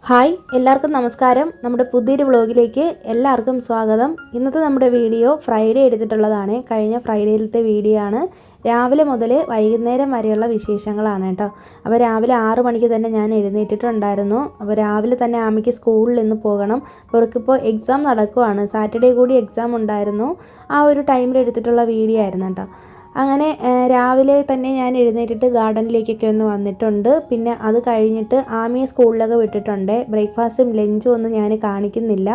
Hi എല്ലാവർക്കും നമസ്കാരം. നമ്മുടെ പുതിയൊരു വ്ളോഗിലേക്ക് എല്ലാവർക്കും സ്വാഗതം. ഇന്നത്തെ നമ്മുടെ വീഡിയോ ഫ്രൈഡേ എടുത്തിട്ടുള്ളതാണ്. കഴിഞ്ഞ ഫ്രൈഡേയിലത്തെ വീഡിയോ ആണ്. രാവിലെ മുതൽ വൈകുന്നേരം വരെയുള്ള വിശേഷങ്ങളാണ് കേട്ടോ. അപ്പോൾ രാവിലെ 6 മണിക്ക് തന്നെ ഞാൻ എഴുന്നേറ്റിട്ടുണ്ടായിരുന്നു. അപ്പോൾ രാവിലെ തന്നെ ആമിക്ക് സ്കൂളിൽ നിന്ന് പോകണം. അപ്പോൾ അവർക്കിപ്പോൾ എക്സാം നടക്കുവാണ്. സാറ്റർഡേ കൂടി എക്സാം ഉണ്ടായിരുന്നു. ആ ഒരു ടൈമിൽ എടുത്തിട്ടുള്ള വീഡിയോ ആയിരുന്നു കേട്ടോ. അങ്ങനെ രാവിലെ തന്നെ ഞാൻ എഴുന്നേറ്റിട്ട് ഗാർഡനിലേക്കൊക്കെ ഒന്ന് വന്നിട്ടുണ്ട്. പിന്നെ അത് കഴിഞ്ഞിട്ട് ആമിയെ സ്കൂളിലൊക്കെ വിട്ടിട്ടുണ്ട്. ബ്രേക്ക്ഫാസ്റ്റും ലഞ്ചും ഒന്നും ഞാൻ കാണിക്കുന്നില്ല.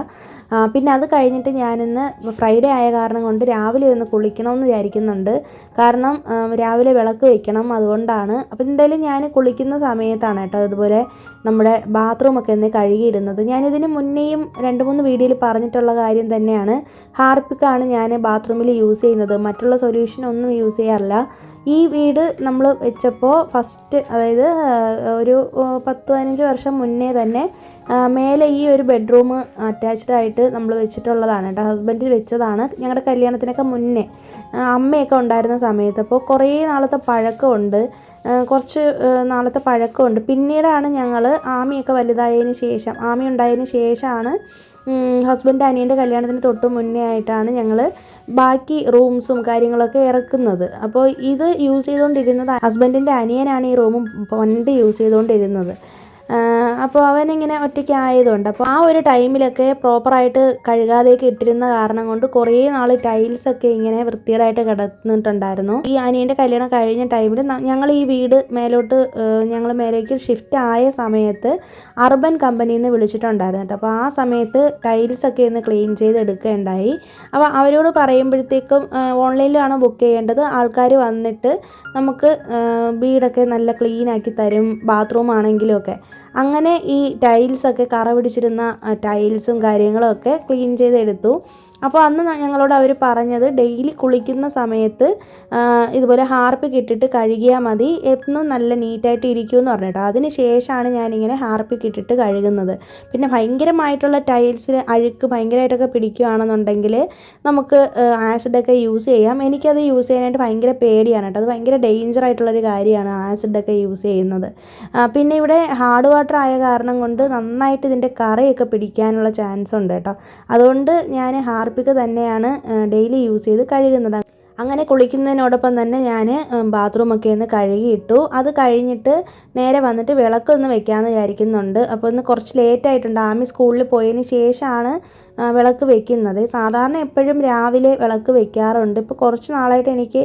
പിന്നെ അത് കഴിഞ്ഞിട്ട് ഞാനിന്ന് ഫ്രൈഡേ ആയ കാരണം കൊണ്ട് രാവിലെ ഒന്ന് കുളിക്കണമെന്ന് വിചാരിക്കുന്നുണ്ട്. കാരണം രാവിലെ വിളക്ക് വയ്ക്കണം, അതുകൊണ്ടാണ്. അപ്പോൾ എന്തായാലും ഞാൻ കുളിക്കുന്ന സമയത്താണ് കേട്ടോ ഇതുപോലെ നമ്മുടെ ബാത്റൂമൊക്കെ ഒന്ന് കഴുകിയിടുന്നത്. ഞാനിതിന് മുന്നേയും 2-3 വീഡിയോയിൽ പറഞ്ഞിട്ടുള്ള കാര്യം തന്നെയാണ്. ഹാർപ്പിക്കാണ് ഞാൻ ബാത്റൂമിൽ യൂസ് ചെയ്യുന്നത്. മറ്റുള്ള സൊല്യൂഷൻ ഒന്നും യൂസ് ചെയ്യാറില്ല. ഈ വീട് നമ്മൾ വെച്ചപ്പോൾ ഫസ്റ്റ്, അതായത് ഒരു 10-15 വർഷം മുന്നേ തന്നെ മേലെ ഈ ഒരു ബെഡ്റൂം അറ്റാച്ച്ഡ് ആയിട്ട് നമ്മൾ വെച്ചിട്ടുള്ളതാണ് കേട്ടോ. ഹസ്ബൻഡ് വെച്ചതാണ് ഞങ്ങളുടെ കല്യാണത്തിനൊക്കെ മുന്നേ, അമ്മയൊക്കെ ഉണ്ടായിരുന്ന സമയത്ത്. അപ്പോൾ കുറേ നാളത്തെ പഴക്കമുണ്ട്, കുറച്ച് നാളത്തെ പഴക്കമുണ്ട്. പിന്നീടാണ് ഞങ്ങൾ ആമിയൊക്കെ വലുതായതിന് ശേഷം, ആമി ഉണ്ടായതിന് ശേഷമാണ് ഹസ്ബൻഡ് അനിയൻ്റെ കല്യാണത്തിന് തൊട്ട് മുന്നേ ആയിട്ടാണ് ഞങ്ങൾ ബാക്കി റൂംസും കാര്യങ്ങളൊക്കെ ഇറക്കുന്നത്. അപ്പോൾ ഇത് യൂസ് ചെയ്തുകൊണ്ടിരുന്നത് ഹസ്ബൻഡിൻ്റെ അനിയനാണ്. ഈ റൂമും പണ്ട് യൂസ് ചെയ്തുകൊണ്ടിരുന്നത്. അപ്പോൾ അവനിങ്ങനെ ഒറ്റയ്ക്ക് ആയതുകൊണ്ട്, അപ്പോൾ ആ ഒരു ടൈമിലൊക്കെ പ്രോപ്പറായിട്ട് കഴുകാതെയൊക്കെ ഇട്ടിരുന്ന കാരണം കൊണ്ട് കുറേ നാൾ ടൈൽസൊക്കെ ഇങ്ങനെ വൃത്തികേടായിട്ട് കിടന്നിട്ടുണ്ടായിരുന്നു. ഈ അനിയൻ്റെ കല്യാണം കഴിഞ്ഞ ടൈമിൽ ഞങ്ങൾ ഈ വീട് ഞങ്ങൾ മേലേക്ക് ഷിഫ്റ്റ് ആയ സമയത്ത് അർബൻ കമ്പനിയിൽ നിന്ന് വിളിച്ചിട്ടുണ്ടായിരുന്നു കേട്ടോ. അപ്പോൾ ആ സമയത്ത് ടൈൽസൊക്കെ ഒന്ന് ക്ലീൻ ചെയ്ത് എടുക്കുകയുണ്ടായി. അപ്പോൾ അവരോട് പറയുമ്പോഴത്തേക്കും ഓൺലൈനിലാണ് ബുക്ക് ചെയ്യേണ്ടത്. ആൾക്കാർ വന്നിട്ട് നമുക്ക് വീടൊക്കെ നല്ല ക്ലീൻ ആക്കി തരും, ബാത്റൂം ആണെങ്കിലും ഒക്കെ. അങ്ങനെ ഈ ടൈൽസൊക്കെ കറ പിടിച്ചിരുന്ന ടൈൽസും കാര്യങ്ങളും ഒക്കെ ക്ലീൻ ചെയ്തെടുത്തു. അപ്പോൾ അന്ന് ഞങ്ങളോട് അവർ പറഞ്ഞത് ഡെയിലി കുളിക്കുന്ന സമയത്ത് ഇതുപോലെ ഹാർപ്പിക്ക് ഇട്ടിട്ട് കഴുകിയാൽ മതി, എന്നും നല്ല നീറ്റായിട്ട് ഇരിക്കുമെന്ന് പറഞ്ഞിട്ടോ. അതിന് ശേഷമാണ് ഞാനിങ്ങനെ ഹാർപ്പിക്ക് ഇട്ടിട്ട് കഴുകുന്നത്. പിന്നെ ഭയങ്കരമായിട്ടുള്ള ടൈൽസിൽ അഴുക്ക് ഭയങ്കരമായിട്ടൊക്കെ പിടിക്കുകയാണെന്നുണ്ടെങ്കിൽ നമുക്ക് ആസിഡൊക്കെ യൂസ് ചെയ്യാം. എനിക്കത് യൂസ് ചെയ്യാനായിട്ട് ഭയങ്കര പേടിയാണ് കേട്ടോ. അത് ഭയങ്കര ഡേഞ്ചറായിട്ടുള്ളൊരു കാര്യമാണ് ആസിഡൊക്കെ യൂസ് ചെയ്യുന്നത്. പിന്നെ ഇവിടെ ഹാർഡ് വാട്ടർ ആയ കാരണം കൊണ്ട് നന്നായിട്ട് ഇതിൻ്റെ കറയൊക്കെ പിടിക്കാനുള്ള ചാൻസ് ഉണ്ട് കേട്ടോ. അതുകൊണ്ട് ഞാൻ ഹാർപ്പിക്ക് തന്നെയാണ് ഡെയിലി യൂസ് ചെയ്ത് കഴുകുന്നത്. അങ്ങനെ കുളിക്കുന്നതിനോടൊപ്പം തന്നെ ഞാൻ ബാത്റൂമൊക്കെ ഒന്ന് കഴുകിയിട്ടു. അത് കഴിഞ്ഞിട്ട് നേരെ വന്നിട്ട് വിളക്കൊന്ന് വെക്കാമെന്ന് വിചാരിക്കുന്നുണ്ട്. അപ്പോൾ ഒന്ന് കുറച്ച് ലേറ്റായിട്ടുണ്ട്. ആമി സ്കൂളിൽ പോയതിന് ശേഷമാണ് വിളക്ക് വെക്കുന്നത്. സാധാരണ എപ്പോഴും രാവിലെ വിളക്ക് വെക്കാറുണ്ട്. ഇപ്പോൾ കുറച്ച് നാളായിട്ട് എനിക്ക്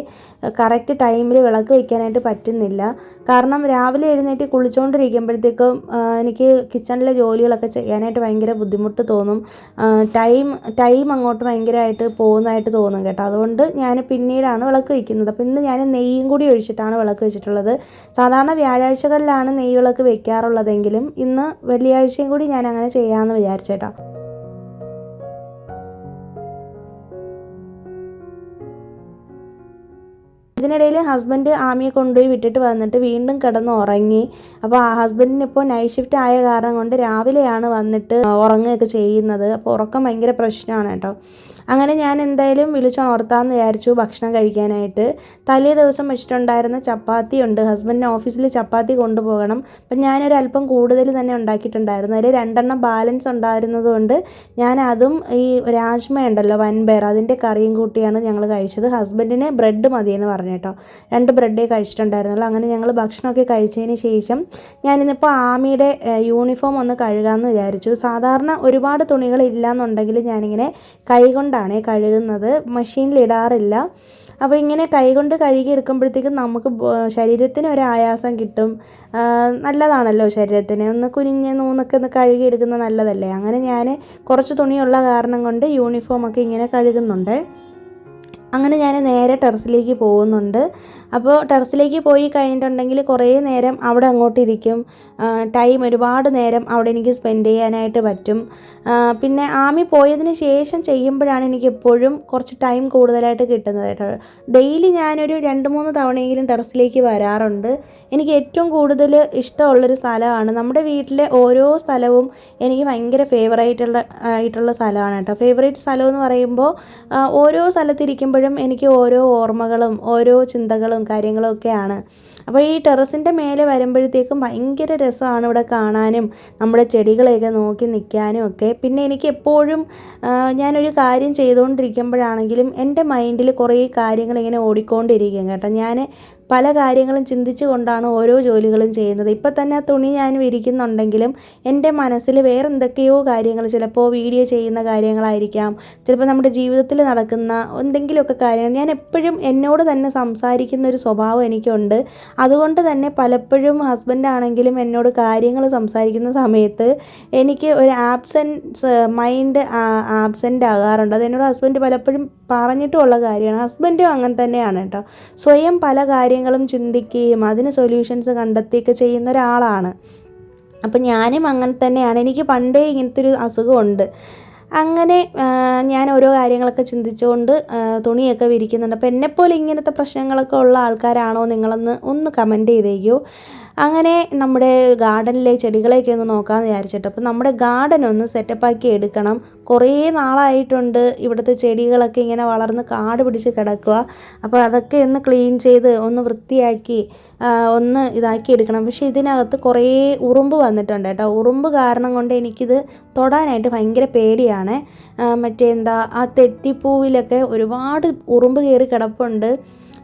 കറക്റ്റ് ടൈമിൽ വിളക്ക് വെക്കാനായിട്ട് പറ്റുന്നില്ല. കാരണം രാവിലെ എഴുന്നേറ്റ് കുളിച്ചുകൊണ്ടിരിക്കുമ്പോഴത്തേക്കും എനിക്ക് കിച്ചണിലെ ജോലികളൊക്കെ ചെയ്യാനായിട്ട് ഭയങ്കര ബുദ്ധിമുട്ട് തോന്നും. ടൈം അങ്ങോട്ട് ഭയങ്കരമായിട്ട് പോകുന്നതായിട്ട് തോന്നും കേട്ടോ. അതുകൊണ്ട് ഞാൻ പിന്നീടാണ് വിളക്ക് വയ്ക്കുന്നത്. അപ്പോൾ ഇന്ന് ഞാൻ നെയ്യും കൂടി ഒഴിച്ചിട്ടാണ് വിളക്ക് വെച്ചിട്ടുള്ളത്. സാധാരണ വ്യാഴാഴ്ചകളിലാണ് നെയ്യ് വിളക്ക് വെക്കാറുള്ളതെങ്കിലും ഇന്ന് വെള്ളിയാഴ്ചയും കൂടി ഞാൻ അങ്ങനെ ചെയ്യാമെന്ന് വിചാരിച്ചേട്ടോ. ഇതിനിടയിൽ ഹസ്ബൻഡ് ആമിയെ കൊണ്ടുപോയി വിട്ടിട്ട് വന്നിട്ട് വീണ്ടും കിടന്ന് ഉറങ്ങി. അപ്പോൾ ആ ഹസ്ബൻഡിന് ഇപ്പോൾ നൈറ്റ് ഷിഫ്റ്റ് ആയ കാരണം കൊണ്ട് രാവിലെയാണ് വന്നിട്ട് ഉറങ്ങുകയൊക്കെ ചെയ്യുന്നത്. അപ്പോൾ ഉറക്കം ഭയങ്കര പ്രശ്നമാണ് കേട്ടോ. അങ്ങനെ ഞാൻ എന്തായാലും വിളിച്ചുണർത്താമെന്ന് വിചാരിച്ചു ഭക്ഷണം കഴിക്കാനായിട്ട്. തലേ ദിവസം വെച്ചിട്ടുണ്ടായിരുന്ന ചപ്പാത്തി ഉണ്ട്. ഹസ്ബൻഡിന് ഓഫീസിൽ ചപ്പാത്തി കൊണ്ടുപോകണം. അപ്പം ഞാനൊരല്പം കൂടുതൽ തന്നെ ഉണ്ടാക്കിയിട്ടുണ്ടായിരുന്നു. അതിൽ 2 ബാലൻസ് ഉണ്ടായിരുന്നത് കൊണ്ട് ഞാൻ അതും ഈ രാജ്മ ഉണ്ടല്ലോ, വൻപയർ, അതിൻ്റെ കറിയും കൂട്ടിയാണ് ഞങ്ങൾ കഴിച്ചത്. ഹസ്ബൻഡിന് ബ്രെഡ് മതിയെന്ന് പറഞ്ഞു കേട്ടോ. 2 ബ്രെഡേ കഴിച്ചിട്ടുണ്ടായിരുന്നുള്ളൂ. അങ്ങനെ ഞങ്ങൾ ഭക്ഷണമൊക്കെ കഴിച്ചതിന് ശേഷം ഞാനിന്നിപ്പോൾ ആമിയുടെ യൂണിഫോം ഒന്ന് കഴുകാമെന്ന് വിചാരിച്ചു. സാധാരണ ഒരുപാട് തുണികൾ ഇല്ലയെന്നുണ്ടെങ്കിൽ ഞാനിങ്ങനെ കൈകൊണ്ടാണ് കഴുകുന്നത്, മെഷീനിൽ ഇടാറില്ല. അപ്പോൾ ഇങ്ങനെ കൈകൊണ്ട് കഴുകി എടുക്കുമ്പോഴത്തേക്കും നമുക്ക് ശരീരത്തിന് ഒരു ആയാസം കിട്ടും. നല്ലതാണല്ലോ ശരീരത്തിന്. ഒന്ന് കുനിഞ്ഞ് നൂന്നൊക്കെ ഒന്ന് കഴുകി എടുക്കുന്നത് നല്ലതല്ലേ. അങ്ങനെ ഞാൻ കുറച്ച് തുണിയുള്ള കാരണം കൊണ്ട് യൂണിഫോമൊക്കെ ഇങ്ങനെ കഴുകുന്നുണ്ട്. അങ്ങനെ ഞാൻ നേരെ ടെറസിലേക്ക് പോകുന്നുണ്ട്. അപ്പോൾ ടെറസിലേക്ക് പോയി കഴിഞ്ഞിട്ടുണ്ടെങ്കിൽ കുറേ നേരം അവിടെ അങ്ങോട്ടിരിക്കും. ഒരുപാട് നേരം അവിടെ എനിക്ക് സ്പെൻഡ് ചെയ്യാനായിട്ട് പറ്റും. പിന്നെ ആമി പോയതിന് ശേഷം ചെയ്യുമ്പോഴാണ് എനിക്ക് എപ്പോഴും കുറച്ച് ടൈം കൂടുതലായിട്ട് കിട്ടുന്നത് കേട്ടോ. ഡെയിലി ഞാനൊരു 2-3 തവണയെങ്കിലും ടെറസിലേക്ക് വരാറുണ്ട്. എനിക്ക് ഏറ്റവും കൂടുതൽ ഇഷ്ടമുള്ളൊരു സ്ഥലമാണ്. നമ്മുടെ വീട്ടിലെ ഓരോ സ്ഥലവും എനിക്ക് ഭയങ്കര ആയിട്ടുള്ള സ്ഥലമാണ് കേട്ടോ. ഫേവറേറ്റ് സ്ഥലം എന്ന് പറയുമ്പോൾ ഓരോ സ്ഥലത്തിരിക്കുമ്പോഴും എനിക്ക് ഓരോ ഓർമ്മകളും ഓരോ ചിന്തകളും കാര്യങ്ങളും ഒക്കെയാണ്. അപ്പോൾ ഈ ടെറസിൻ്റെ മേലെ വരുമ്പോഴത്തേക്കും ഭയങ്കര രസമാണ് ഇവിടെ കാണാനും നമ്മുടെ ചെടികളെയൊക്കെ നോക്കി നിൽക്കാനും ഒക്കെ. പിന്നെ എനിക്ക് എപ്പോഴും ഞാനൊരു കാര്യം ചെയ്തുകൊണ്ടിരിക്കുമ്പോഴാണെങ്കിലും എൻ്റെ മൈൻഡിൽ കുറേ കാര്യങ്ങൾ ഇങ്ങനെ ഓടിക്കൊണ്ടിരിക്കും കേട്ടോ. ഞാൻ പല കാര്യങ്ങളും ചിന്തിച്ചു കൊണ്ടാണ് ഓരോ ജോലികളും ചെയ്യുന്നത്. ഇപ്പം തന്നെ ആ തുണി ഞാൻ വിരിക്കുന്നുണ്ടെങ്കിലും എൻ്റെ മനസ്സിൽ വേറെ എന്തൊക്കെയോ കാര്യങ്ങൾ, ചിലപ്പോൾ വീഡിയോ ചെയ്യുന്ന കാര്യങ്ങളായിരിക്കാം, ചിലപ്പോൾ നമ്മുടെ ജീവിതത്തിൽ നടക്കുന്ന എന്തെങ്കിലുമൊക്കെ കാര്യങ്ങൾ. ഞാൻ എപ്പോഴും എന്നോട് തന്നെ സംസാരിക്കുന്ന ഒരു സ്വഭാവം എനിക്കുണ്ട്. അതുകൊണ്ട് തന്നെ പലപ്പോഴും ഹസ്ബൻഡാണെങ്കിലും എന്നോട് കാര്യങ്ങൾ സംസാരിക്കുന്ന സമയത്ത് എനിക്ക് ഒരു മൈൻഡ് ആബ്സെൻ്റ് ആകാറുണ്ട്. അതെന്നോട് ഹസ്ബൻഡ് പലപ്പോഴും പറഞ്ഞിട്ടുമുള്ള കാര്യമാണ്. ഹസ്ബൻഡും അങ്ങനെ തന്നെയാണ് കേട്ടോ. സ്വയം പല കാര്യങ്ങളും ചിന്തിക്കുകയും അതിന് സൊല്യൂഷൻസ് കണ്ടെത്തുകയൊക്കെ ചെയ്യുന്ന ഒരാളാണ്. അപ്പം ഞാനും അങ്ങനെ തന്നെയാണ്. എനിക്ക് പണ്ടേ ഇങ്ങനത്തെ ഒരു അസുഖമുണ്ട്. അങ്ങനെ ഞാൻ ഓരോ കാര്യങ്ങളൊക്കെ ചിന്തിച്ചുകൊണ്ട് തുണിയൊക്കെ വിരിക്കുന്നുണ്ട്. അപ്പോൾ എന്നെപ്പോലെ ഇങ്ങനത്തെ പ്രശ്നങ്ങളൊക്കെ ഉള്ള ആൾക്കാരാണോ ഒന്ന് കമൻറ്റ് ചെയ്തേക്കൂ. അങ്ങനെ നമ്മുടെ ഗാർഡനിലെ ചെടികളെയൊക്കെ ഒന്ന് നോക്കാമെന്ന് വിചാരിച്ചിട്ട് അപ്പോൾ നമ്മുടെ ഗാർഡൻ ഒന്ന് സെറ്റപ്പാക്കി എടുക്കണം. കുറേ നാളായിട്ടുണ്ട് ഇവിടുത്തെ ചെടികളൊക്കെ ഇങ്ങനെ വളർന്ന് കാട് പിടിച്ച് കിടക്കുക. അപ്പോൾ അതൊക്കെ ഒന്ന് ക്ലീൻ ചെയ്ത് ഒന്ന് വൃത്തിയാക്കി ഒന്ന് ഇതാക്കി എടുക്കണം. പക്ഷേ ഇതിനകത്ത് കുറേ ഉറുമ്പ് വന്നിട്ടുണ്ട് കേട്ടോ. ഉറുമ്പ് കാരണം കൊണ്ട് എനിക്കിത് തൊടാനായിട്ട് ഭയങ്കര പേടിയാണ്. ആ തെറ്റിപ്പൂവിലൊക്കെ ഒരുപാട് ഉറുമ്പ് കയറി കിടപ്പുണ്ട്.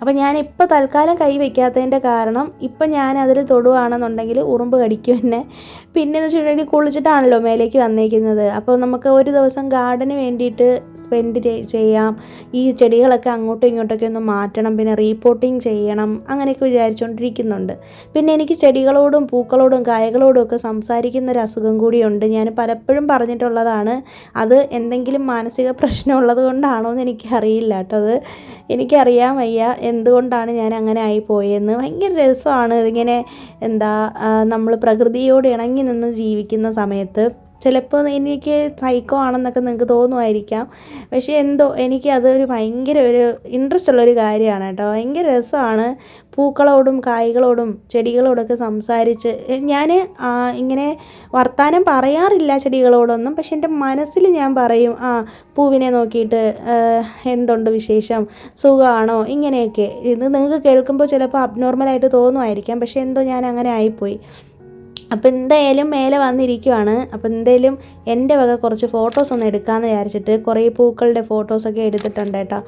അപ്പോൾ ഞാനിപ്പോൾ തൽക്കാലം കൈ വയ്ക്കാത്തതിൻ്റെ കാരണം ഇപ്പം ഞാൻ അതിൽ തൊടുകയാണെന്നുണ്ടെങ്കിൽ ഉറുമ്പ് കടിക്കും എന്നെ. പിന്നെയെന്ന് വെച്ചിട്ടുണ്ടെങ്കിൽ കുളിച്ചിട്ടാണല്ലോ മേലേക്ക് വന്നേക്കുന്നത്. അപ്പോൾ നമുക്ക് ഒരു ദിവസം ഗാർഡന് വേണ്ടിയിട്ട് സ്പെൻഡ് ചെയ്യാം. ഈ ചെടികളൊക്കെ അങ്ങോട്ടും ഇങ്ങോട്ടൊക്കെ ഒന്ന് മാറ്റണം, പിന്നെ റീപോട്ടിങ് ചെയ്യണം, അങ്ങനെയൊക്കെ വിചാരിച്ചുകൊണ്ടിരിക്കുന്നുണ്ട്. പിന്നെ എനിക്ക് ചെടികളോടും പൂക്കളോടും കായകളോടും ഒക്കെ സംസാരിക്കുന്ന ഒരു അസുഖം കൂടിയുണ്ട്. ഞാൻ പലപ്പോഴും പറഞ്ഞിട്ടുള്ളതാണ്. അത് എന്തെങ്കിലും മാനസിക പ്രശ്നമുള്ളത് കൊണ്ടാണോ എന്ന് എനിക്കറിയില്ല കേട്ടോ. അത് എനിക്കറിയാൻ വയ്യ എന്തുകൊണ്ടാണ് ഞാൻ അങ്ങനെ ആയിപ്പോയെന്ന്. ഭയങ്കര രസമാണ് ഇതിങ്ങനെ നമ്മൾ പ്രകൃതിയോട് ഇണങ്ങി നിന്ന് ജീവിക്കുന്ന സമയത്ത്. ചിലപ്പോൾ എനിക്ക് സൈക്കോ ആണെന്നൊക്കെ നിങ്ങൾക്ക് തോന്നുമായിരിക്കാം. പക്ഷേ എനിക്ക് അതൊരു ഭയങ്കര ഒരു ഇൻട്രസ്റ്റ് ഉള്ളൊരു കാര്യമാണ് കേട്ടോ. ഭയങ്കര രസമാണ് പൂക്കളോടും കായ്കളോടും ചെടികളോടൊക്കെ സംസാരിച്ച്. ഞാൻ ഇങ്ങനെ വർത്താനം പറയാറില്ല ചെടികളോടൊന്നും, പക്ഷെ എൻ്റെ മനസ്സിൽ ഞാൻ പറയും, പൂവിനെ നോക്കിയിട്ട് എന്തുണ്ട് വിശേഷം, സുഖമാണോ, ഇങ്ങനെയൊക്കെ. ഇത് നിങ്ങൾക്ക് കേൾക്കുമ്പോൾ ചിലപ്പോൾ അബ്നോർമലായിട്ട് തോന്നുമായിരിക്കാം, പക്ഷേ ഞാൻ അങ്ങനെ ആയിപ്പോയി. അപ്പോൾ എന്തായാലും മേലെ വന്നിരിക്കുവാണ്. അപ്പോൾ എന്തായാലും എൻ്റെ വക കുറച്ച് ഫോട്ടോസ് ഒന്ന് എടുക്കാമെന്ന് വിചാരിച്ചിട്ട് കുറേ പൂക്കളുടെ ഫോട്ടോസൊക്കെ എടുത്തിട്ടുണ്ട് കേട്ടോ.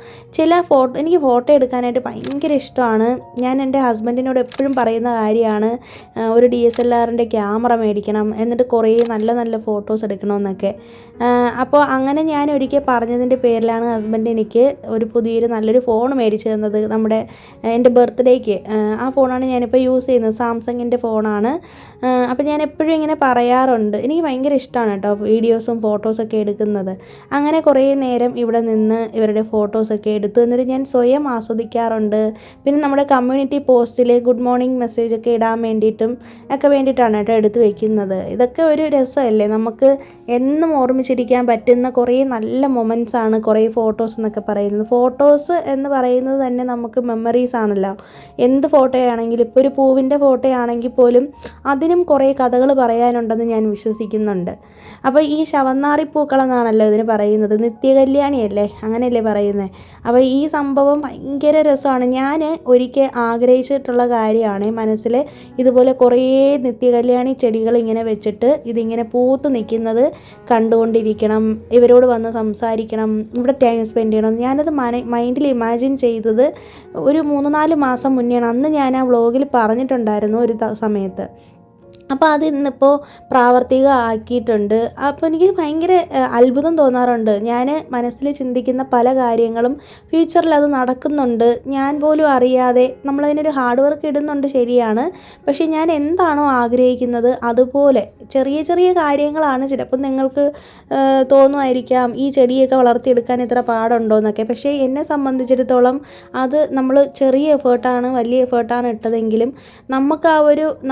എനിക്ക് ഫോട്ടോ എടുക്കാനായിട്ട് ഭയങ്കര ഇഷ്ടമാണ്. ഞാൻ എൻ്റെ ഹസ്ബൻഡിനോട് എപ്പോഴും പറയുന്ന കാര്യമാണ്, ഒരു DSLRൻ്റെ ക്യാമറ മേടിക്കണം, എന്നിട്ട് കുറേ നല്ല നല്ല ഫോട്ടോസ് എടുക്കണമെന്നൊക്കെ. അപ്പോൾ അങ്ങനെ ഞാൻ ഒരിക്കൽ പറഞ്ഞതിൻ്റെ പേരിലാണ് ഹസ്ബൻഡ് എനിക്ക് പുതിയൊരു നല്ലൊരു ഫോൺ മേടിച്ച് തന്നത്. എൻ്റെ ബർത്ത്ഡേക്ക്. ആ ഫോണാണ് ഞാനിപ്പോൾ യൂസ് ചെയ്യുന്നത്. സാംസങ്ങിൻ്റെ ഫോണാണ്. അപ്പോൾ ഞാൻ എപ്പോഴും ഇങ്ങനെ പറയാറുണ്ട്. എനിക്ക് ഭയങ്കര ഇഷ്ടമാണ് കേട്ടോ വീഡിയോസും ഫോട്ടോസൊക്കെ എടുക്കുന്നത്. അങ്ങനെ കുറേ നേരം ഇവിടെ നിന്ന് ഇവരുടെ ഫോട്ടോസൊക്കെ എടുത്തു. എന്നിട്ട് ഞാൻ സ്വയം ആസ്വദിക്കാറുണ്ട്. പിന്നെ നമ്മുടെ കമ്മ്യൂണിറ്റി പോസ്റ്റിൽ ഗുഡ് മോർണിംഗ് മെസ്സേജൊക്കെ ഇടാൻ വേണ്ടിയിട്ടാണ് കേട്ടോ എടുത്ത് വയ്ക്കുന്നത്. ഇതൊക്കെ ഒരു രസമല്ലേ, നമുക്ക് എന്നും ഓർമ്മിച്ചിരിക്കാൻ പറ്റുന്ന കുറേ നല്ല മൊമെൻറ്റ്സാണ് കുറേ ഫോട്ടോസ് എന്നൊക്കെ പറയുന്നത്. ഫോട്ടോസ് എന്ന് പറയുന്നത് തന്നെ നമുക്ക് മെമ്മറീസ് ആണല്ലോ. എന്ത് ഫോട്ടോയാണെങ്കിലും, ഇപ്പോൾ ഒരു പൂവിൻ്റെ ഫോട്ടോയാണെങ്കിൽ പോലും അതിനും കുറേ കഥകൾ പറയാനുണ്ടെന്ന് ഞാൻ വിശ്വസിക്കുന്നുണ്ട്. അപ്പോൾ ഈ ശവന്നാറിപ്പൂക്കളെന്നാണല്ലോ ഇതിന് പറയുന്നത്. നിത്യകല്യാണിയല്ലേ, അങ്ങനെയല്ലേ പറയുന്നത്. അപ്പോൾ ഈ സംഭവം ഭയങ്കര രസമാണ്. ഞാൻ ഒരിക്കൽ ആഗ്രഹിച്ചിട്ടുള്ള കാര്യമാണ് മനസ്സിൽ. ഇതുപോലെ കുറേ നിത്യകല്യാണി ചെടികൾ ഇങ്ങനെ വെച്ചിട്ട് ഇതിങ്ങനെ പൂത്ത് നിൽക്കുന്നത് കണ്ടുകൊണ്ടിരിക്കണം, ഇവരോട് വന്ന് സംസാരിക്കണം, ഇവിടെ ടൈം സ്പെൻഡ് ചെയ്യണം. ഞാനത് മൈൻഡിൽ ഇമാജിൻ ചെയ്തത് ഒരു 3-4 മാസം മുന്നെയാണ്. അന്ന് ഞാൻ ആ വ്ളോഗിൽ പറഞ്ഞിട്ടുണ്ടായിരുന്നു ഒരു സമയത്ത്. അപ്പോൾ അത് ഇന്നിപ്പോൾ പ്രാവർത്തികമാക്കിയിട്ടുണ്ട്. അപ്പോൾ എനിക്ക് ഭയങ്കര അത്ഭുതം തോന്നാറുണ്ട്. ഞാൻ മനസ്സിൽ ചിന്തിക്കുന്ന പല കാര്യങ്ങളും ഫ്യൂച്ചറിൽ അത് നടക്കുന്നുണ്ട്. ഞാൻ പോലും അറിയാതെ നമ്മളതിനൊരു ഹാർഡ് വർക്ക് ഇടുന്നുണ്ട്, ശരിയാണ്. പക്ഷേ ഞാൻ എന്താണോ ആഗ്രഹിക്കുന്നത് അതുപോലെ ചെറിയ ചെറിയ കാര്യങ്ങളാണ്. ചിലപ്പോൾ നിങ്ങൾക്ക് തോന്നുമായിരിക്കാം ഈ ചെടിയൊക്കെ വളർത്തിയെടുക്കാൻ ഇത്ര പാടുണ്ടോ എന്നൊക്കെ. പക്ഷേ എന്നെ സംബന്ധിച്ചിടത്തോളം അത് നമ്മൾ ചെറിയ എഫേർട്ടാണ്, വലിയ എഫേർട്ടാണ് ഇട്ടതെങ്കിലും നമുക്ക്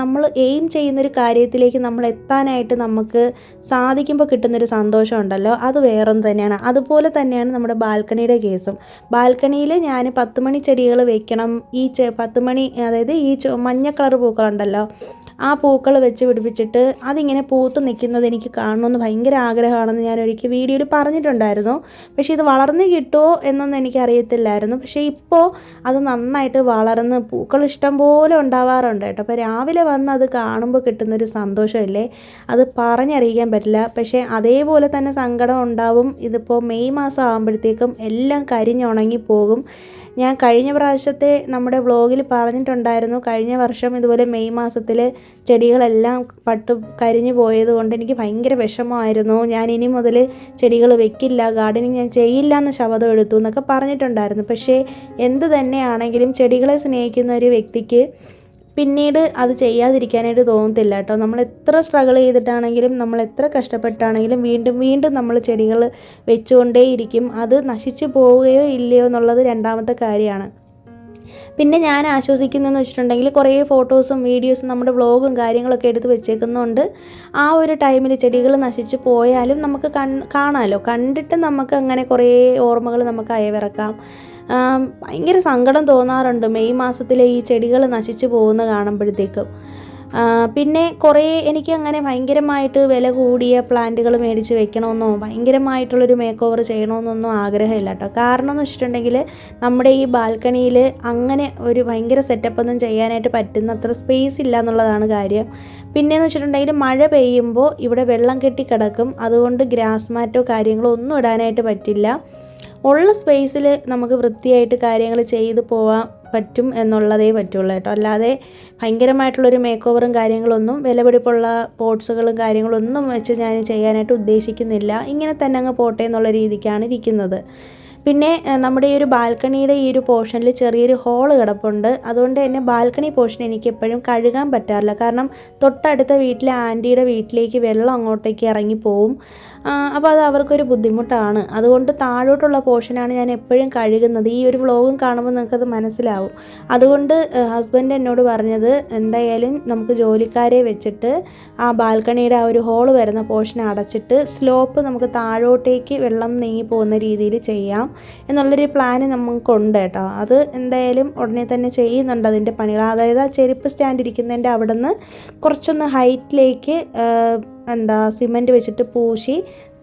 നമ്മൾ എയിം ചെയ്യുന്നൊരു കാര്യത്തിലേക്ക് നമ്മൾ എത്താനായിട്ട് നമുക്ക് സാധിക്കുമ്പോൾ കിട്ടുന്നൊരു സന്തോഷം ഉണ്ടല്ലോ, അത് വേറൊന്നും തന്നെയാണ്. അതുപോലെ തന്നെയാണ് നമ്മുടെ ബാൽക്കണിയുടെ കേസും. ബാൽക്കണിയിൽ ഞാൻ 10 മണി ചെടികൾ വെക്കണം. ഈ 10 മണി, അതായത് ഈ മഞ്ഞ കളർ പൂക്കളുണ്ടല്ലോ, ആ പൂക്കൾ വെച്ച് പിടിപ്പിച്ചിട്ട് അതിങ്ങനെ പൂത്ത് നിൽക്കുന്നത് എനിക്ക് കാണണമെന്ന് ഭയങ്കര ആഗ്രഹമാണെന്ന് ഞാൻ ഒരിക്കൽ വീഡിയോയിൽ പറഞ്ഞിട്ടുണ്ടായിരുന്നു. പക്ഷേ ഇത് വളർന്ന് കിട്ടുമോ എന്നൊന്നും എനിക്കറിയത്തില്ലായിരുന്നു. പക്ഷേ ഇപ്പോൾ അത് നന്നായിട്ട് വളർന്ന് പൂക്കൾ ഇഷ്ടം പോലെ ഉണ്ടാവാറുണ്ട് കേട്ടോ. അപ്പോൾ രാവിലെ വന്ന് അത് കാണുമ്പോൾ കിട്ടുന്നൊരു സന്തോഷമില്ലേ, അത് പറഞ്ഞറിയിക്കാൻ പറ്റില്ല. പക്ഷേ അതേപോലെ തന്നെ സങ്കടം ഉണ്ടാവും. ഇതിപ്പോൾ മെയ് മാസം ആകുമ്പോഴത്തേക്കും എല്ലാം കരിഞ്ഞുണങ്ങി പോകും. ഞാൻ കഴിഞ്ഞ പ്രാവശ്യത്തെ നമ്മുടെ വ്ളോഗിൽ പറഞ്ഞിട്ടുണ്ടായിരുന്നു, കഴിഞ്ഞ വർഷം ഇതുപോലെ മെയ് മാസത്തിൽ ചെടികളെല്ലാം കരിഞ്ഞു പോയത് കൊണ്ട് എനിക്ക് ഭയങ്കര വിഷമമായിരുന്നു. ഞാൻ ഇനി മുതൽ ചെടികൾ വെക്കില്ല, ഗാർഡനിങ് ഞാൻ ചെയ്യില്ല എന്ന് ശപഥം എടുത്തു എന്നൊക്കെ പറഞ്ഞിട്ടുണ്ടായിരുന്നു. പക്ഷേ എന്ത് തന്നെയാണെങ്കിലും ചെടികളെ സ്നേഹിക്കുന്ന ഒരു വ്യക്തിക്ക് പിന്നീട് അത് ചെയ്യാതിരിക്കാനായിട്ട് തോന്നത്തില്ല കേട്ടോ. നമ്മൾ എത്ര സ്ട്രഗിൾ ചെയ്തിട്ടാണെങ്കിലും നമ്മൾ എത്ര കഷ്ടപ്പെട്ടാണെങ്കിലും വീണ്ടും വീണ്ടും നമ്മൾ ചെടികൾ വെച്ചുകൊണ്ടേയിരിക്കും. അത് നശിച്ചു പോവുകയോ ഇല്ലയോ എന്നുള്ളത് രണ്ടാമത്തെ കാര്യമാണ്. പിന്നെ ഞാൻ ആശ്വസിക്കുന്നതെന്ന് വെച്ചിട്ടുണ്ടെങ്കിൽ കുറേ ഫോട്ടോസും വീഡിയോസും നമ്മുടെ വ്ളോഗും കാര്യങ്ങളൊക്കെ എടുത്ത് വെച്ചേക്കുന്നതുകൊണ്ട് ആ ഒരു ടൈമിൽ ചെടികൾ നശിച്ചു പോയാലും നമുക്ക് കാണാമല്ലോ, കണ്ടിട്ട് നമുക്ക് അങ്ങനെ കുറേ ഓർമ്മകൾ നമുക്ക് അയവിറക്കാം. ഭയങ്കര സങ്കടം തോന്നാറുണ്ട് മെയ് മാസത്തിലെ ഈ ചെടികൾ നശിച്ചു പോകുന്ന കാണുമ്പോഴത്തേക്കും. പിന്നെ കുറേ എനിക്ക് അങ്ങനെ ഭയങ്കരമായിട്ട് വില കൂടിയ പ്ലാന്റുകൾ മേടിച്ച് വെക്കണമെന്നോ ഭയങ്കരമായിട്ടുള്ളൊരു മേക്ക് ഓവർ ചെയ്യണമെന്നൊന്നും ആഗ്രഹമില്ല കേട്ടോ. കാരണം എന്ന് വെച്ചിട്ടുണ്ടെങ്കിൽ നമ്മുടെ ഈ ബാൽക്കണിയിൽ അങ്ങനെ ഒരു ഭയങ്കര സെറ്റപ്പൊന്നും ചെയ്യാനായിട്ട് പറ്റുന്നത്ര സ്പേസ് ഇല്ല എന്നുള്ളതാണ് കാര്യം. പിന്നെയെന്ന് വെച്ചിട്ടുണ്ടെങ്കിൽ മഴ പെയ്യുമ്പോൾ ഇവിടെ വെള്ളം കെട്ടി കിടക്കും. അതുകൊണ്ട് ഗ്രാസ് മാറ്റോ കാര്യങ്ങളോ ഒന്നും ഇടാനായിട്ട് പറ്റില്ല. ഉള്ള സ്പേസിൽ നമുക്ക് വൃത്തിയായിട്ട് കാര്യങ്ങൾ ചെയ്തു പോകാൻ പറ്റും എന്നുള്ളതേ പറ്റുള്ളൂ കേട്ടോ. അല്ലാതെ ഭയങ്കരമായിട്ടുള്ളൊരു മേക്ക് ഓവറും കാര്യങ്ങളൊന്നും വിലപിടിപ്പുള്ള പോട്ട്സുകളും കാര്യങ്ങളൊന്നും വെച്ച് ഞാൻ ചെയ്യാനായിട്ട് ഉദ്ദേശിക്കുന്നില്ല. ഇങ്ങനെ തന്നെ അങ്ങ് പോട്ടെ എന്നുള്ള രീതിക്കാണ് ഇരിക്കുന്നത്. പിന്നെ നമ്മുടെ ഈ ഒരു ബാൽക്കണിയുടെ ഈ ഒരു പോർഷനിൽ ചെറിയൊരു ഹോള് കിടപ്പുണ്ട്. അതുകൊണ്ട് തന്നെ ബാൽക്കണി പോർഷൻ എനിക്ക് എപ്പോഴും കഴുകാൻ പറ്റാറില്ല. കാരണം തൊട്ടടുത്ത വീട്ടിലെ ആൻറ്റിയുടെ വീട്ടിലേക്ക് വെള്ളം അങ്ങോട്ടേക്ക് ഇറങ്ങിപ്പോവും. അപ്പോൾ അത് അവർക്കൊരു ബുദ്ധിമുട്ടാണ്. അതുകൊണ്ട് താഴോട്ടുള്ള പോർഷനാണ് ഞാൻ എപ്പോഴും കഴുകുന്നത്. ഈ ഒരു വ്ളോഗും കാണുമ്പോൾ നിങ്ങൾക്കത് മനസ്സിലാവും. അതുകൊണ്ട് ഹസ്ബൻഡ് എന്നോട് പറഞ്ഞത് എന്തായാലും നമുക്ക് ജോലിക്കാരെ വെച്ചിട്ട് ആ ബാൽക്കണിയുടെ ആ ഒരു ഹോള് വരുന്ന പോർഷൻ അടച്ചിട്ട് സ്ലോപ്പ് നമുക്ക് താഴോട്ടേക്ക് വെള്ളം നീങ്ങി പോകുന്ന രീതിയിൽ ചെയ്യാം എന്നുള്ളൊരു പ്ലാന് നമുക്കുണ്ട് കേട്ടോ. അത് എന്തായാലും ഉടനെ തന്നെ ചെയ്യുന്നുണ്ട് അതിൻ്റെ പണികൾ. അതായത് ആ ചെരുപ്പ് സ്റ്റാൻഡ് ഇരിക്കുന്നതിൻ്റെ അവിടെ നിന്ന് കുറച്ചൊന്ന് ഹൈറ്റിലേക്ക് സിമൻറ്റ് വെച്ചിട്ട് പൂശി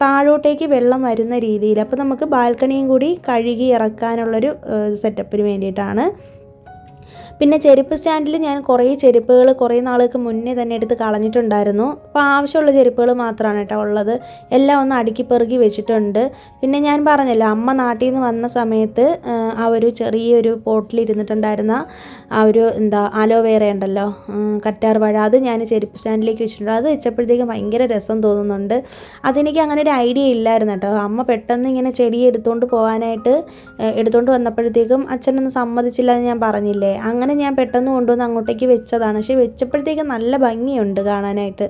താഴോട്ടേക്ക് വെള്ളം വരുന്ന രീതിയിൽ, അപ്പോൾ നമുക്ക് ബാൽക്കണിയും കൂടി കഴുകി ഇറക്കാനുള്ളൊരു സെറ്റപ്പിന് വേണ്ടിയിട്ടാണ്. പിന്നെ ചെരുപ്പ് സ്റ്റാൻഡിൽ ഞാൻ കുറേ ചെരുപ്പുകൾ കുറേ നാൾക്ക് മുന്നേ തന്നെ എടുത്ത് കളഞ്ഞിട്ടുണ്ടായിരുന്നു. അപ്പോൾ ആവശ്യമുള്ള ചെരുപ്പുകൾ മാത്രമാണ് കേട്ടോ ഉള്ളത്. എല്ലാം ഒന്ന് അടുക്കി പെറുക്കി വെച്ചിട്ടുണ്ട്. പിന്നെ ഞാൻ പറഞ്ഞല്ലോ, അമ്മ നാട്ടിൽ നിന്ന് വന്ന സമയത്ത് ആ ഒരു ചെറിയൊരു പോട്ടിലിരുന്നിട്ടുണ്ടായിരുന്ന ആ ഒരു അലോവേറ ഉണ്ടല്ലോ, കറ്റാർ വാഴ, അത് ഞാൻ ചെരുപ്പ് സ്റ്റാൻഡിലേക്ക് വെച്ചിട്ടുണ്ട്. അത് വെച്ചപ്പോഴത്തേക്കും ഭയങ്കര രസം തോന്നുന്നുണ്ട്. അതെനിക്ക് അങ്ങനെ ഒരു ഐഡിയ ഇല്ലായിരുന്നു കേട്ടോ. അമ്മ പെട്ടെന്ന് ഇങ്ങനെ ചെടി എടുത്തുകൊണ്ട് വന്നപ്പോഴത്തേക്കും അച്ഛനൊന്നും സമ്മതിച്ചില്ല എന്ന് ഞാൻ പറഞ്ഞില്ലേ. അങ്ങനെ ഞാൻ പെട്ടെന്ന് കൊണ്ടുവന്ന് അങ്ങോട്ടേക്ക് വെച്ചതാണ്. പക്ഷേ വെച്ചപ്പോഴത്തേക്കും നല്ല ഭംഗിയുണ്ട് കാണാനായിട്ട്.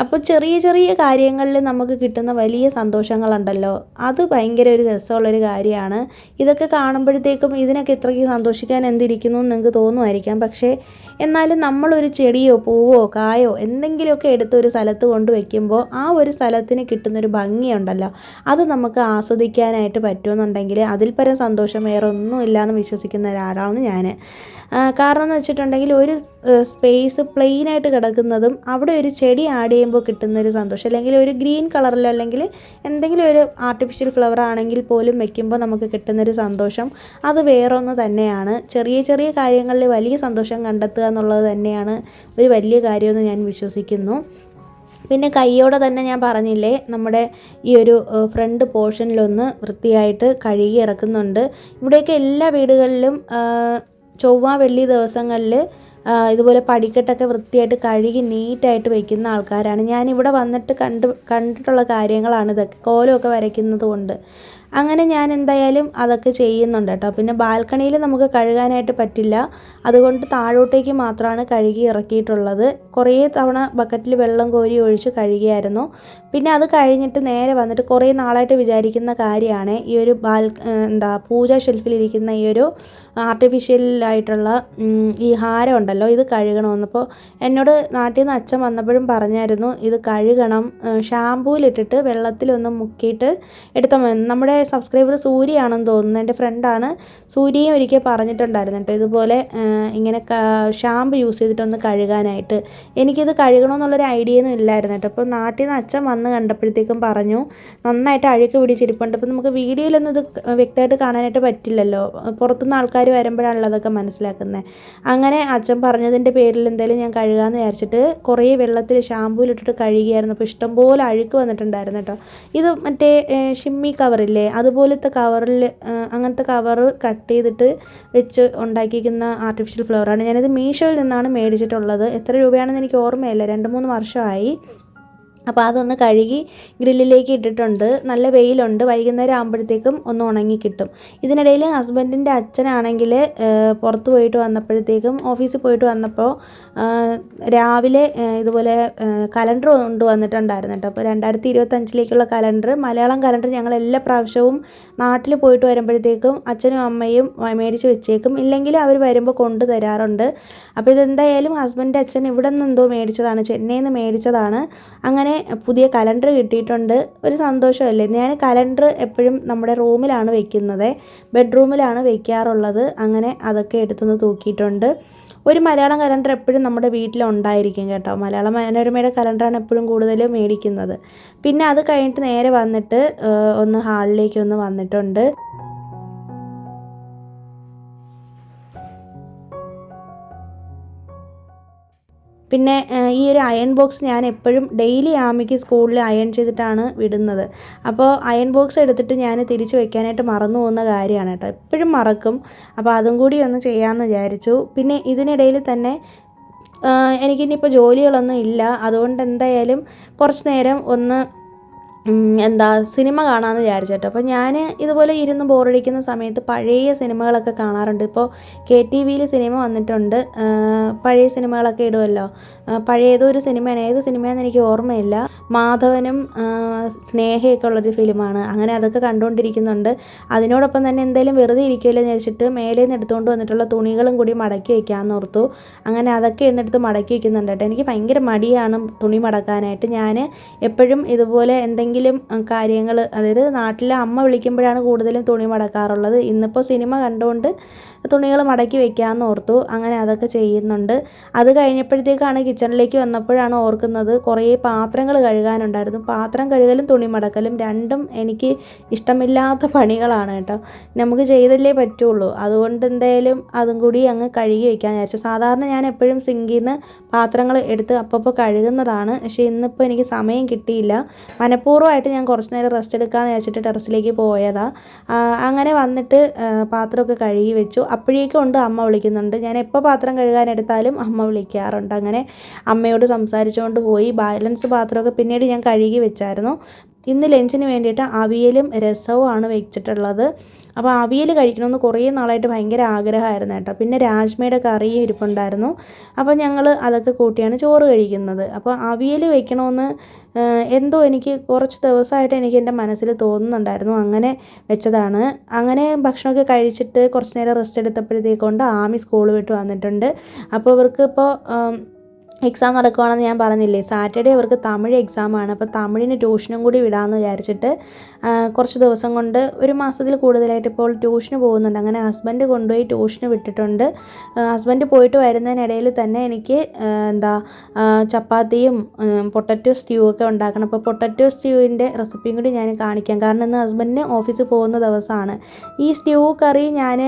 അപ്പോൾ ചെറിയ ചെറിയ കാര്യങ്ങളിൽ നമുക്ക് കിട്ടുന്ന വലിയ സന്തോഷങ്ങളുണ്ടല്ലോ, അത് ഭയങ്കര ഒരു രസമുള്ളൊരു കാര്യമാണ്. ഇതൊക്കെ കാണുമ്പോഴത്തേക്കും ഇതിനൊക്കെ ഇത്രയ്ക്ക് സന്തോഷിക്കാൻ എന്തിരിക്കുന്നു എന്ന് നിങ്ങൾക്ക് തോന്നുമായിരിക്കാം. പക്ഷേ എന്നാലും നമ്മളൊരു ചെടിയോ പൂവോ കായോ എന്തെങ്കിലുമൊക്കെ എടുത്തൊരു സ്ഥലത്ത് കൊണ്ട് വയ്ക്കുമ്പോൾ ആ ഒരു സ്ഥലത്തിന് കിട്ടുന്നൊരു ഭംഗിയുണ്ടല്ലോ, അത് നമുക്ക് ആസ്വദിക്കാനായിട്ട് പറ്റുമെന്നുണ്ടെങ്കിൽ അതിൽ പരം സന്തോഷം വേറെ ഒന്നുമില്ല എന്ന് വിശ്വസിക്കുന്ന ഒരാളാണ് ഞാൻ. കാരണം എന്ന് വെച്ചിട്ടുണ്ടെങ്കിൽ ഒരു സ്പേസ് പ്ലെയിനായിട്ട് കിടക്കുന്നതും അവിടെ ഒരു ചെടി ആഡ് ചെയ്യുമ്പോൾ കിട്ടുന്നൊരു സന്തോഷം, അല്ലെങ്കിൽ ഒരു ഗ്രീൻ കളറിലോ അല്ലെങ്കിൽ എന്തെങ്കിലും ഒരു ആർട്ടിഫിഷ്യൽ ഫ്ലവർ ആണെങ്കിൽ പോലും വെക്കുമ്പോൾ നമുക്ക് കിട്ടുന്നൊരു സന്തോഷം അത് വേറൊന്ന് തന്നെയാണ്. ചെറിയ ചെറിയ കാര്യങ്ങളിൽ വലിയ സന്തോഷം കണ്ടെത്തുക എന്നുള്ളത് തന്നെയാണ് ഒരു വലിയ കാര്യമെന്ന് ഞാൻ വിശ്വസിക്കുന്നു. പിന്നെ കൈയോടെ തന്നെ ഞാൻ പറഞ്ഞില്ലേ, നമ്മുടെ ഈ ഒരു ഫ്രണ്ട് പോർഷനിലൊന്ന് വൃത്തിയായിട്ട് കഴുകി ഇറക്കുന്നുണ്ട്. ഇവിടെയൊക്കെ എല്ലാ വീടുകളിലും ചൊവ്വ വെള്ളി ദിവസങ്ങളിൽ ഇതുപോലെ പടിക്കെട്ടൊക്കെ വൃത്തിയായിട്ട് കഴുകി നീറ്റായിട്ട് വയ്ക്കുന്ന ആൾക്കാരാണ്. ഞാനിവിടെ വന്നിട്ട് കണ്ടിട്ടുള്ള കാര്യങ്ങളാണ് ഇതൊക്കെ, കോലമൊക്കെ വരയ്ക്കുന്നത് കൊണ്ട്. അങ്ങനെ ഞാൻ എന്തായാലും അതൊക്കെ ചെയ്യുന്നുണ്ട് കേട്ടോ. പിന്നെ ബാൽക്കണിയിൽ നമുക്ക് കഴുകാനായിട്ട് പറ്റില്ല, അതുകൊണ്ട് താഴോട്ടേക്ക് മാത്രമാണ് കഴുകി ഇറക്കിയിട്ടുള്ളത്. കുറേ തവണ ബക്കറ്റിൽ വെള്ളം കോരി ഒഴിച്ച് കഴുകിയായിരുന്നു. പിന്നെ അത് കഴിഞ്ഞിട്ട് നേരെ വന്നിട്ട് കുറേ നാളായിട്ട് വിചാരിക്കുന്ന കാര്യമാണ് ഈ ഒരു പൂജാ ഷെൽഫിലിരിക്കുന്ന ഈ ഒരു ആർട്ടിഫിഷ്യലായിട്ടുള്ള ഈ ഹാരം ഉണ്ടല്ലോ ഇത് കഴുകണമെന്ന്. അപ്പോൾ എന്നോട് നാട്ടിൽ നിന്ന് അച്ഛൻ വന്നപ്പോഴും പറഞ്ഞായിരുന്നു ഇത് കഴുകണം, ഷാമ്പൂവിലിട്ടിട്ട് വെള്ളത്തിലൊന്ന് മുക്കിയിട്ട് എടുത്താൽ മതി. നമ്മുടെ സബ്സ്ക്രൈബർ സൂര്യയാണെന്ന് തോന്നുന്നു, എൻ്റെ ഫ്രണ്ടാണ്, സൂര്യയും ഒരിക്കൽ പറഞ്ഞിട്ടുണ്ടായിരുന്നു കേട്ടോ ഇതുപോലെ ഇങ്ങനെ ഷാമ്പു യൂസ് ചെയ്തിട്ടൊന്ന് കഴുകാനായിട്ട്. എനിക്കിത് കഴുകണമെന്നുള്ളൊരു ഐഡിയ ഒന്നും ഇല്ലായിരുന്നു കേട്ടോ. അപ്പോൾ നാട്ടിൽ നിന്ന് അച്ഛൻ വന്ന് കണ്ടപ്പോഴത്തേക്കും പറഞ്ഞു നന്നായിട്ട് അഴുക്ക് പിടിച്ചിരിപ്പുണ്ട്. അപ്പോൾ നമുക്ക് വീഡിയോയിലൊന്നും ഇത് വ്യക്തമായിട്ട് കാണാനായിട്ട് പറ്റില്ലല്ലോ, പുറത്തുനിന്ന് ആൾക്കാർ വരുമ്പോഴാണല്ലോ അതൊക്കെ മനസ്സിലാക്കുന്നത്. അങ്ങനെ അച്ഛൻ പറഞ്ഞതിൻ്റെ പേരിൽ എന്തായാലും ഞാൻ കഴുകാമെന്ന് വിചാരിച്ചിട്ട് കുറേ വെള്ളത്തിൽ ഷാമ്പൂവിലിട്ടിട്ട് കഴുകിയായിരുന്നു. അപ്പോൾ ഇഷ്ടംപോലെ അഴുക്ക് വന്നിട്ടുണ്ടായിരുന്നു കേട്ടോ. ഇത് മറ്റേ ഷിമ്മി കവറില്ലേ അതുപോലത്തെ കവറിൽ, അങ്ങനത്തെ കവർ കട്ട് ചെയ്തിട്ട് വെച്ച് ഉണ്ടാക്കിയിരിക്കുന്ന ആർട്ടിഫിഷ്യൽ ഫ്ലവറാണ്. ഞാനിത് മീഷോയിൽ നിന്നാണ് മേടിച്ചിട്ടുള്ളത്. എത്ര രൂപയാണെന്ന് എനിക്ക് ഓർമ്മയില്ല, 2-3 വർഷമായി. അപ്പോൾ അതൊന്ന് കഴുകി ഗ്രില്ലിലേക്ക് ഇട്ടിട്ടുണ്ട്. നല്ല വെയിലുണ്ട്, വൈകുന്നേരം ആകുമ്പോഴത്തേക്കും ഒന്ന് ഉണങ്ങി കിട്ടും. ഇതിനിടയിൽ ഹസ്ബൻഡിൻ്റെ അച്ഛനാണെങ്കിൽ പുറത്ത് പോയിട്ട് വന്നപ്പോഴത്തേക്കും, ഓഫീസിൽ പോയിട്ട് വന്നപ്പോൾ രാവിലെ ഇതുപോലെ കലണ്ടർ കൊണ്ടുവന്നിട്ടുണ്ടായിരുന്നു കേട്ടോ. അപ്പോൾ 2025 കലണ്ടർ, മലയാളം കലണ്ടർ ഞങ്ങൾ എല്ലാ പ്രാവശ്യവും നാട്ടിൽ പോയിട്ട് വരുമ്പോഴത്തേക്കും അച്ഛനും അമ്മയും മേടിച്ച് വെച്ചേക്കും, ഇല്ലെങ്കിൽ അവർ വരുമ്പോൾ കൊണ്ടു തരാറുണ്ട്. അപ്പോൾ ഇതെന്തായാലും ഹസ്ബൻഡിൻ്റെ അച്ഛൻ ഇവിടെ നിന്ന് എന്തോ മേടിച്ചതാണ്, ചെന്നൈയിൽ നിന്ന് മേടിച്ചതാണ്. അങ്ങനെ പുതിയ കലണ്ടർ കിട്ടിയിട്ടുണ്ട്. ഒരു സന്തോഷമല്ലേ. ഞാൻ കലണ്ടർ എപ്പോഴും നമ്മുടെ റൂമിലാണ് വെക്കുന്നത്, ബെഡ്റൂമിലാണ് വെക്കാറുള്ളത്. അങ്ങനെ അതൊക്കെ എടുത്തൊന്ന് തൂക്കിയിട്ടുണ്ട്. ഒരു മലയാളം കലണ്ടർ എപ്പോഴും നമ്മുടെ വീട്ടിലുണ്ടായിരിക്കും കേട്ടോ. മലയാള മനോരമയുടെ കലണ്ടറാണ് എപ്പോഴും കൂടുതൽ മേടിക്കുന്നത്. പിന്നെ അത് കഴിഞ്ഞിട്ട് നേരെ വന്നിട്ട് ഒന്ന് ഹാളിലേക്ക് ഒന്ന് വന്നിട്ടുണ്ട്. പിന്നെ ഈ ഒരു അയൺ ബോക്സ് ഞാൻ എപ്പോഴും ഡെയിലി ആമിക്ക് സ്കൂളിൽ അയൺ ചെയ്തിട്ടാണ് വിടുന്നത്. അപ്പോൾ അയൺ ബോക്സ് എടുത്തിട്ട് ഞാൻ തിരിച്ച് വെക്കാനായിട്ട് മറന്നു പോകുന്ന കാര്യമാണ് കേട്ടോ, എപ്പോഴും മറക്കും. അപ്പോൾ അതും കൂടി ഒന്ന് ചെയ്യാമെന്ന് വിചാരിച്ചു. പിന്നെ ഇതിനിടയിൽ തന്നെ എനിക്കിനിപ്പോൾ ജോലികളൊന്നും ഇല്ല, അതുകൊണ്ട് എന്തായാലും കുറച്ച് നേരം ഒന്ന് സിനിമ കാണാമെന്ന് വിചാരിച്ചിട്ടോ. അപ്പോൾ ഞാൻ ഇതുപോലെ ഇരുന്ന് ബോറടിക്കുന്ന സമയത്ത് പഴയ സിനിമകളൊക്കെ കാണാറുണ്ട്. ഇപ്പോൾ KTVയിൽ സിനിമ വന്നിട്ടുണ്ട്, പഴയ സിനിമകളൊക്കെ ഇടുമല്ലോ. പഴയ ഏതോ ഒരു സിനിമയാണ്, ഏത് സിനിമയാണെന്ന് എനിക്ക് ഓർമ്മയില്ല. മാധവനും സ്നേഹയൊക്കെ ഉള്ളൊരു ഫിലിമാണ്. അങ്ങനെ അതൊക്കെ കണ്ടുകൊണ്ടിരിക്കുന്നുണ്ട്. അതിനോടൊപ്പം തന്നെ എന്തായാലും വെറുതെ ഇരിക്കുമല്ലോ എന്ന് വെച്ചിട്ട് മേലെ നിന്ന് എടുത്തുകൊണ്ട് വന്നിട്ടുള്ള തുണികളും കൂടി മടക്കി വയ്ക്കാമെന്ന് ഓർത്തു. അങ്ങനെ അതൊക്കെ എന്നിടത്ത് മടക്കി വയ്ക്കുന്നുണ്ട് കേട്ടോ. എനിക്ക് ഭയങ്കര മടിയാണ് തുണി മടക്കാനായിട്ട്. ഞാൻ എപ്പോഴും ഇതുപോലെ എന്തെങ്കിലും കാര്യങ്ങൾ, അതായത് നാട്ടിലെ അമ്മ വിളിക്കുമ്പോഴാണ് കൂടുതലും തുണി മടക്കാറുള്ളത്. ഇന്നിപ്പോൾ സിനിമ കണ്ടുകൊണ്ട് തുണികൾ മടക്കി വെക്കാമെന്ന് ഓർത്തു. അങ്ങനെ അതൊക്കെ ചെയ്യുന്നുണ്ട്. അത് കഴിഞ്ഞപ്പോഴത്തേക്കാണ് കിച്ചണിലേക്ക് വന്നപ്പോഴാണ് ഓർക്കുന്നത് കുറേ പാത്രങ്ങൾ കഴുകാനുണ്ടായിരുന്നു. പാത്രം കഴുകലും തുണി മടക്കലും രണ്ടും എനിക്ക് ഇഷ്ടമില്ലാത്ത പണികളാണ് കേട്ടോ. നമുക്ക് ചെയ്തല്ലേ പറ്റുള്ളൂ. അതുകൊണ്ട് എന്തായാലും അതും കൂടി അങ്ങ് കഴുകി വയ്ക്കാൻ വിചാരിച്ചു. സാധാരണ ഞാൻ എപ്പോഴും സിങ്കിൽ നിന്ന് പാത്രങ്ങൾ എടുത്ത് അപ്പോൾ കഴുകുന്നതാണ്. പക്ഷേ ഇന്നിപ്പോൾ എനിക്ക് സമയം കിട്ടിയില്ല. മനഃപൂർവ്വമായിട്ട് ഞാൻ കുറച്ച് നേരം റെസ്റ്റ് എടുക്കാമെന്ന് വിചാരിച്ചിട്ട് ടെറസിലേക്ക് പോയതാണ്. അങ്ങനെ വന്നിട്ട് പാത്രമൊക്കെ കഴുകി വെച്ചു. അപ്പോഴേക്കും ഉണ്ട് അമ്മ വിളിക്കുന്നുണ്ട്. ഞാൻ എപ്പോൾ പാത്രം കഴുകാനെടുത്താലും അമ്മ വിളിക്കാറുണ്ട്. അങ്ങനെ അമ്മയോട് സംസാരിച്ചുകൊണ്ട് പോയി. ബാലൻസ് പാത്രമൊക്കെ പിന്നീട് ഞാൻ കഴുകി വെച്ചായിരുന്നു. ഇന്ന് ലഞ്ചിന് വേണ്ടിയിട്ട് അവിയലും രസവുമാണ് വെച്ചിട്ടുള്ളത്. അപ്പോൾ അവിയൽ കഴിക്കണമെന്ന് കുറേ നാളായിട്ട് ഭയങ്കര ആഗ്രഹമായിരുന്നു കേട്ടോ. പിന്നെ രാജ്മയുടെ കറിയും ഇരിപ്പുണ്ടായിരുന്നു. അപ്പോൾ ഞങ്ങൾ അതൊക്കെ കൂട്ടിയാണ് ചോറ് കഴിക്കുന്നത്. അപ്പോൾ അവിയൽ വെക്കണമെന്ന് എന്തോ എനിക്ക് കുറച്ച് ദിവസമായിട്ട് എനിക്ക് എൻ്റെ മനസ്സിൽ തോന്നുന്നുണ്ടായിരുന്നു. അങ്ങനെ വെച്ചതാണ്. അങ്ങനെ ഭക്ഷണമൊക്കെ കഴിച്ചിട്ട് കുറച്ച് നേരം റെസ്റ്റ് എടുത്തപ്പോഴത്തേക്കൊണ്ട് ആമി സ്കൂൾ വിട്ട് വന്നിട്ടുണ്ട്. അപ്പോൾ ഇവർക്ക് ഇപ്പോൾ എക്സാം നടക്കുവാണെന്ന് ഞാൻ പറഞ്ഞില്ലേ, സാറ്റർഡേ അവർക്ക് തമിഴ് എക്സാമാണ്. അപ്പോൾ തമിഴിന് ട്യൂഷനും കൂടി വിടാമെന്ന് വിചാരിച്ചിട്ട് കുറച്ച് ദിവസം കൊണ്ട് 1 മാസത്തിൽ കൂടുതലായിട്ട് ഇപ്പോൾ ട്യൂഷന് പോകുന്നുണ്ട്. അങ്ങനെ ഹസ്ബൻഡ് കൊണ്ടുപോയി ട്യൂഷന് വിട്ടിട്ടുണ്ട്. ഹസ്ബൻഡ് പോയിട്ട് വരുന്നതിനിടയിൽ തന്നെ എനിക്ക് ചപ്പാത്തിയും പൊട്ടറ്റോ സ്റ്റ്യൂ ഒക്കെ ഉണ്ടാക്കണം. അപ്പോൾ പൊട്ടറ്റോ സ്റ്റ്യൂവിൻ്റെ റെസിപ്പിയും കൂടി ഞാൻ കാണിക്കാം. കാരണം ഇന്ന് ഹസ്ബൻഡിന് ഓഫീസിൽ പോകുന്ന ദിവസമാണ്. ഈ സ്റ്റ്യൂ കറി ഞാൻ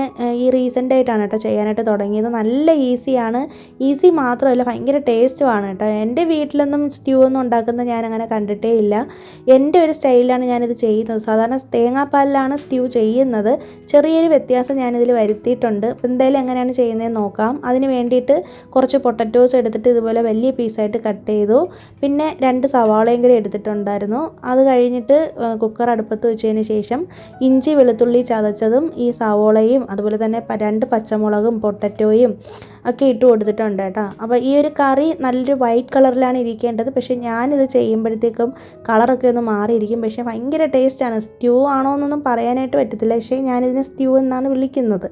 ഈ റീസെൻ്റായിട്ടാണ് കേട്ടോ ചെയ്യാനായിട്ട് തുടങ്ങിയത്. നല്ല ഈസിയാണ്. ഈസി മാത്രമല്ല ഭയങ്കര ടേസ്റ്റുമാണ് കേട്ടോ. എൻ്റെ വീട്ടിലൊന്നും സ്റ്റ്യൂ ഒന്നും ഉണ്ടാക്കുന്നത് ഞാൻ അങ്ങനെ കണ്ടിട്ടേ ഇല്ല. എൻ്റെ ഒരു സ്റ്റൈലിലാണ് ഞാനിത് ചെയ്യുന്നത്. സാധാരണ തേങ്ങാപ്പാലിലാണ് സ്റ്റ്യൂ ചെയ്യുന്നത്. ചെറിയൊരു വ്യത്യാസം ഞാനിതിൽ വരുത്തിയിട്ടുണ്ട്. അപ്പോൾ എന്തായാലും എങ്ങനെയാണ് ചെയ്യുന്നതെന്ന് നോക്കാം. അതിന് വേണ്ടിയിട്ട് കുറച്ച് പൊട്ടറ്റോസ് എടുത്തിട്ട് ഇതുപോലെ വലിയ പീസായിട്ട് കട്ട് ചെയ്തു. പിന്നെ 2 സവാളയും കൂടി എടുത്തിട്ടുണ്ടായിരുന്നു. അത് കഴിഞ്ഞിട്ട് കുക്കർ അടുപ്പത്ത് വെച്ചതിന് ശേഷം ഇഞ്ചി വെളുത്തുള്ളി ചതച്ചതും ഈ സവാളയും അതുപോലെ തന്നെ 2 പച്ചമുളകും പൊട്ടറ്റോയും ഒക്കെ ഇട്ട് കൊടുത്തിട്ടുണ്ട് കേട്ടോ. അപ്പോൾ ഈ ഒരു കറി നല്ലൊരു വൈറ്റ് കളറിലാണ് ഇരിക്കേണ്ടത്. പക്ഷേ ഞാനിത് ചെയ്യുമ്പോഴത്തേക്കും കളറൊക്കെ ഒന്ന് മാറിയിരിക്കും. പക്ഷേ ഭയങ്കര ടേസ്റ്റാണ്. സ്റ്റ്യൂ ആണോ എന്നൊന്നും പറയാനായിട്ട് പറ്റത്തില്ല. പക്ഷേ ഞാനിതിനെ സ്റ്റ്യൂ എന്നാണ് വിളിക്കുന്നത്.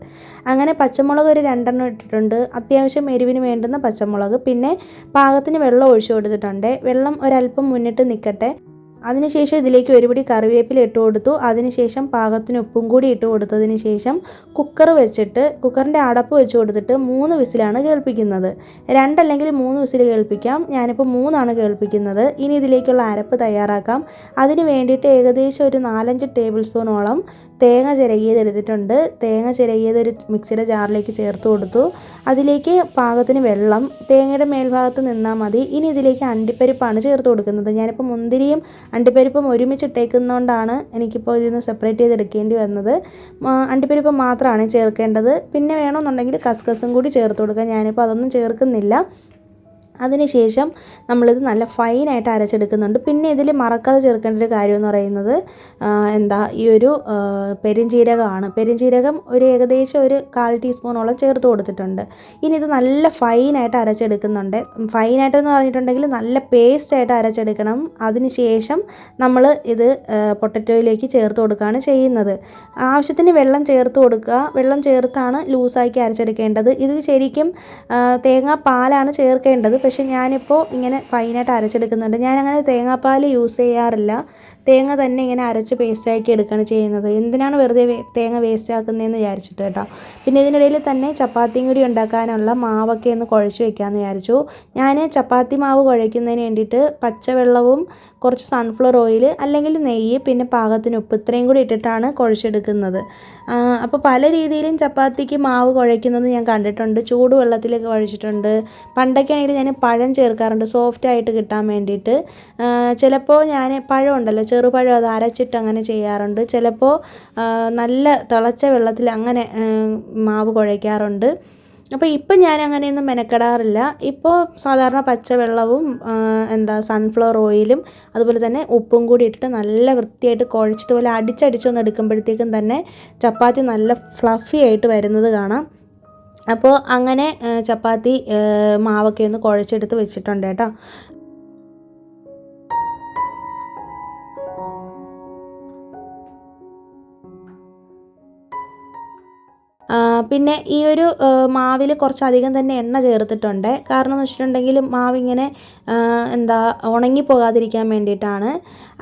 അങ്ങനെ പച്ചമുളക് ഒരു 2 ഇട്ടിട്ടുണ്ട്. അത്യാവശ്യം എരിവിന് വേണ്ടുന്ന പച്ചമുളക്. പിന്നെ പാകത്തിന് വെള്ളം ഒഴിച്ചു കൊടുത്തിട്ടുണ്ട്. വെള്ളം ഒരല്പം മുന്നിട്ട് നിൽക്കട്ടെ. അതിനുശേഷം ഇതിലേക്ക് ഒരുപിടി കറിവേപ്പില ഇട്ട് കൊടുത്തു. അതിനുശേഷം പാകത്തിന് ഉപ്പും കൂടി ഇട്ട് കൊടുത്തതിന് ശേഷം കുക്കർ വെച്ചിട്ട് കുക്കറിൻ്റെ അടപ്പ് വെച്ച് കൊടുത്തിട്ട് 3 വിസിലാണ് കേൾപ്പിക്കുന്നത്. 2 അല്ലെങ്കിൽ 3 വിസിൽ കേൾപ്പിക്കാം. ഞാനിപ്പോൾ 3 കേൾപ്പിക്കുന്നത്. ഇനി ഇതിലേക്കുള്ള അരപ്പ് തയ്യാറാക്കാം. അതിന് വേണ്ടിയിട്ട് ഏകദേശം ഒരു 4-5 ടേബിൾ സ്പൂണോളം തേങ്ങ ചിരകിയത് എടുത്തിട്ടുണ്ട്. തേങ്ങ ചിരകിയത് ഒരു മിക്സിയുടെ ജാറിലേക്ക് ചേർത്ത് കൊടുത്തു. അതിലേക്ക് പാകത്തിന് വെള്ളം തേങ്ങയുടെ മേൽഭാഗത്ത് നിന്നാൽ മതി. ഇനി ഇതിലേക്ക് അണ്ടിപ്പരിപ്പാണ് ചേർത്ത് കൊടുക്കുന്നത്. ഞാനിപ്പോൾ മുന്തിരിയും അണ്ടിപ്പരിപ്പും ഒരുമിച്ചിട്ടേക്കുന്നതുകൊണ്ടാണ് എനിക്കിപ്പോൾ ഇതിൽ നിന്ന് സെപ്പറേറ്റ് ചെയ്തെടുക്കേണ്ടി വന്നത്. അണ്ടിപ്പരിപ്പ് മാത്രമാണ് ചേർക്കേണ്ടത്. പിന്നെ വേണമെന്നുണ്ടെങ്കിൽ കസ്കസും കൂടി ചേർത്ത് കൊടുക്കുക. ഞാനിപ്പോൾ അതൊന്നും ചേർക്കുന്നില്ല. അതിനുശേഷം നമ്മളിത് നല്ല ഫൈനായിട്ട് അരച്ചെടുക്കുന്നുണ്ട്. പിന്നെ ഇതിൽ മറക്കാതെ ചേർക്കേണ്ട ഒരു കാര്യം എന്ന് പറയുന്നത് ഈ ഒരു പെരുംജീരകമാണ്. പെരുംജീരകം ഒരു ഏകദേശം ഒരു 1/4 ടീസ്പൂണോളം ചേർത്ത് കൊടുത്തിട്ടുണ്ട്. ഇനി ഇത് നല്ല ഫൈനായിട്ട് അരച്ചെടുക്കുന്നുണ്ട്. ഫൈനായിട്ടെന്ന് പറഞ്ഞിട്ടുണ്ടെങ്കിൽ നല്ല പേസ്റ്റായിട്ട് അരച്ചെടുക്കണം. അതിനുശേഷം നമ്മൾ ഇത് പൊട്ടറ്റോയിലേക്ക് ചേർത്ത് കൊടുക്കുകയാണ് ചെയ്യുന്നത്. ആവശ്യത്തിന് വെള്ളം ചേർത്ത് കൊടുക്കുക. വെള്ളം ചേർത്താണ് ലൂസാക്കി അരച്ചെടുക്കേണ്ടത്. ഇത് ശരിക്കും തേങ്ങാപ്പാലാണ് ചേർക്കേണ്ടത്. പക്ഷേ ഞാനിപ്പോൾ ഇങ്ങനെ ഫൈനായിട്ട് അരച്ചെടുക്കുന്നുണ്ട്. ഞാനങ്ങനെ തേങ്ങാപ്പാൽ യൂസ് ചെയ്യാറില്ല. തേങ്ങ തന്നെ ഇങ്ങനെ അരച്ച് പേസ്റ്റാക്കി എടുക്കുകയാണ് ചെയ്യുന്നത്. എന്തിനാണ് വെറുതെ തേങ്ങ വേസ്റ്റ് ആക്കുന്നതെന്ന് വിചാരിച്ചിട്ട് കേട്ടോ. പിന്നെ ഇതിനിടയിൽ തന്നെ ചപ്പാത്തിയും കൂടി ഉണ്ടാക്കാനുള്ള മാവൊക്കെ ഒന്ന് കുഴച്ച് വെക്കാമെന്ന് വിചാരിച്ചു. ഞാൻ ചപ്പാത്തി മാവ് കുഴയ്ക്കുന്നതിന് വേണ്ടിയിട്ട് പച്ചവെള്ളവും കുറച്ച് സൺഫ്ലവർ ഓയിൽ അല്ലെങ്കിൽ നെയ്യ് പിന്നെ പാകത്തിന് ഉപ്പ് ഇത്രയും കൂടി ഇട്ടിട്ടാണ് കുഴച്ചെടുക്കുന്നത്. അപ്പോൾ പല രീതിയിലും ചപ്പാത്തിക്ക് മാവ് കുഴയ്ക്കുന്നത് ഞാൻ കണ്ടിട്ടുണ്ട്. ചൂടുവെള്ളത്തിലേക്ക് കുഴച്ചിട്ടുണ്ട്. പണ്ടൊക്കെ ആണെങ്കിൽ ഞാൻ പഴം ചേർക്കാറുണ്ട് സോഫ്റ്റായിട്ട് കിട്ടാൻ വേണ്ടിയിട്ട്. ചിലപ്പോൾ ഞാൻ പഴം ഉണ്ടല്ലോ ചെറുപഴം അത് അരച്ചിട്ട് അങ്ങനെ ചെയ്യാറുണ്ട്. ചിലപ്പോൾ നല്ല തിളച്ച വെള്ളത്തിൽ അങ്ങനെ മാവ് കുഴയ്ക്കാറുണ്ട്. അപ്പോൾ ഇപ്പം ഞാൻ അങ്ങനെയൊന്നും മെനക്കെടാറില്ല. ഇപ്പോൾ സാധാരണ പച്ചവെള്ളവും സൺഫ്ലവർ ഓയിലും അതുപോലെ തന്നെ ഉപ്പും കൂടി ഇട്ടിട്ട് നല്ല വൃത്തിയായിട്ട് കുഴച്ചതുപോലെ അടിച്ചൊന്ന് എടുക്കുമ്പോഴത്തേക്കും തന്നെ ചപ്പാത്തി നല്ല ഫ്ലഫി ആയിട്ട് വരുന്നത് കാണാം. അപ്പോൾ അങ്ങനെ ചപ്പാത്തി മാവൊക്കെ ഒന്ന് കുഴച്ചെടുത്ത് വെച്ചിട്ടുണ്ട് കേട്ടോ. പിന്നെ ഈ ഒരു മാവിൽ കുറച്ചധികം തന്നെ എണ്ണ ചേർത്തിട്ടുണ്ട്. കാരണം എന്ന് വെച്ചിട്ടുണ്ടെങ്കിൽ മാവിങ്ങനെ ഉണങ്ങിപ്പോകാതിരിക്കാൻ വേണ്ടിയിട്ടാണ്.